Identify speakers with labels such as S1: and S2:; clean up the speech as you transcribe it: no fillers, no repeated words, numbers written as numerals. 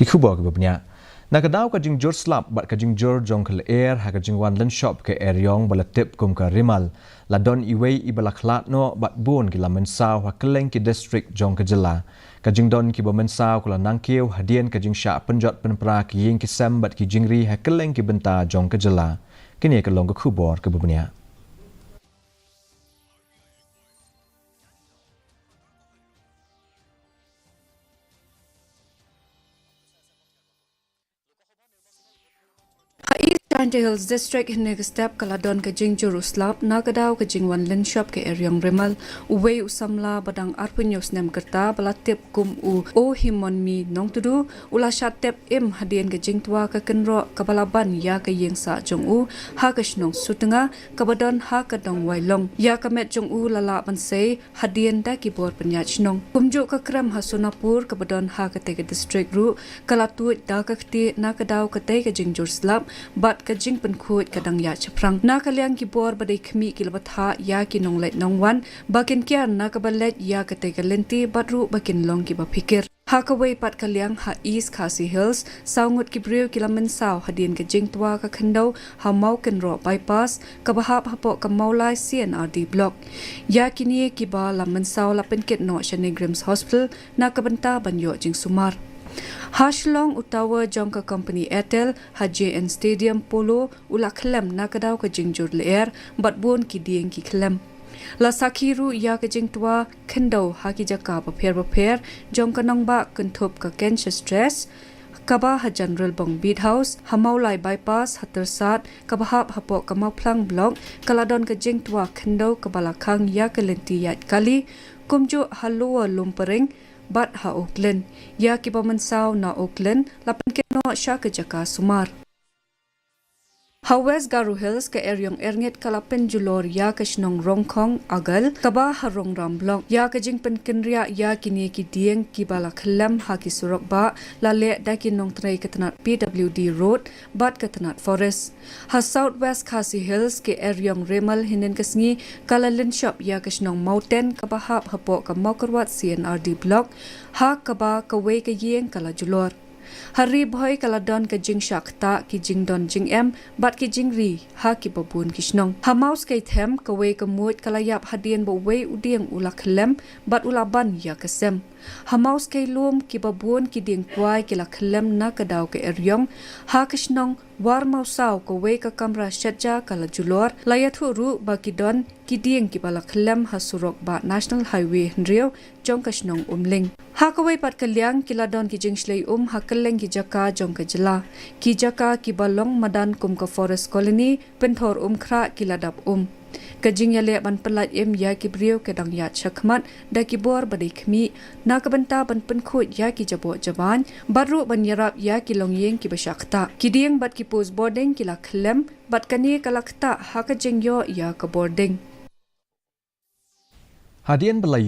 S1: Kikuba ke bapnya. Nakadaw ka jing jor slap bat ka jing jor jong ke air ha ka jing wan len shop ke Eriong balatip kum ka Remal. Ladon iwei ibalaklat no bat bon ki lamen saw ha keleng ki district jong ke jela. Ka jing don ki bamen saw kula nangkiu hadian ka jing sya penjot penpra ki ying ki sem bat ki jingri ha keleng ki benta jong ke jela. Kini ka long ke kubor ke bapnya.
S2: Hills District hinne step kaladon ka jing Jerusalem nakadaw ka jing wan len shop ke Eriong Remal uwe usamla badang arpunyos nem kerta balatip kum o himon mi nong tudu ula shatep im hadien ka jing tua ka kenro kabalaban ya ka yeng sa jong ha ka shnong sutenga kabadon ha ka dong wailong ya ka met jong lala ban sei hadien da ki bor penya chnong kumjo ka kram ha sonapur kabadon ha ka te ka district ru kalatu da ka kti nakadaw ka te ka jing Jerusalem bat ka jing pen khut kadang ya chaprang na kalyang ki bor badai khmi ki labatha ya ki nong let nong wan bakin kya na ka balet ya ka te ka lenti batru bakin long ki ba fikir ha ka wei pat kalyang ha East KHASI Hills saungut ki brew ki lamen saw hadin ka jing twa ka khandau ha mau ken ro bypass ka bahap hapo ka maulai CNRD block ya kini ki ba lamen saw la pen ket no Shanigrams Hospital na ka banta banyo jing sumar Hashlong utawa jongka company Airtel HJN Stadium Polo ula klem nakadaw ka jingjur leer batbon ki dieng ki klem la sakhiru ya ka jingtwa khendo haki jaka paper jongka nongba kunthop ka cancer stress kaba ha general bong beat house hamaulai bypass hatersat kabahap hapo kamaplang block kaladon ka jingtwa khendo kabalakhang ya kalenti yat kali kumjo halua lumpering bat ha Auckland ya ki pamansaw na Auckland lapan keno sya ke jaka sumar ha West Garu Hills ke Eriong Erngit kalapen julor ya ke shnong Rongkong agal kaba ha Rongram block ya ke jing pen kenria ya kini ki dieng ki bala khalam ha ki surok ba lale da ki nong trai ketanat PWD road bat ketanat forest ha South West KHASI Hills ke Eriong Remal hinen kesngi kalalin shop ya ke shnong mountain kaba hap hapo ka maukarwat CNRD block ha kaba ka we ke yeng kala julor Hari boy kaladon ka jing shakta ki jing don jing em bat ki jing ri ha ki babun kishnong ha maus kai them ka we ka mut kalayap hadien bo we udieng ulak lem bat ulaban ya kasem ha maus kai lum ki babun ki ding kwai ki laklem na ka daw ka Eriong ha kishnong war mausaw ka we ka kamra shatja kala julor layathu ru ba ki don ki dieng ki balaklem ha surok ba national highway rio jong kashnong umling ha ka we pat kalyang kiladon ki jing shlei ha kaleng ki jaka jong ka jela ki jaka ki balong madan kum ka forest colony penthor khra ki ladap kajing yale ban pelat em ya ki brio ke dang ya chakmat da ki bor badai khmi na ka banta ban pen khut ya ki jabo jaban baru ban yarap ya ki longyeng ki bashakta ki dieng bat ki post boarding ki la khlem bat kani kalakta ha ka jing yo ya ka boarding
S1: Hadian belayu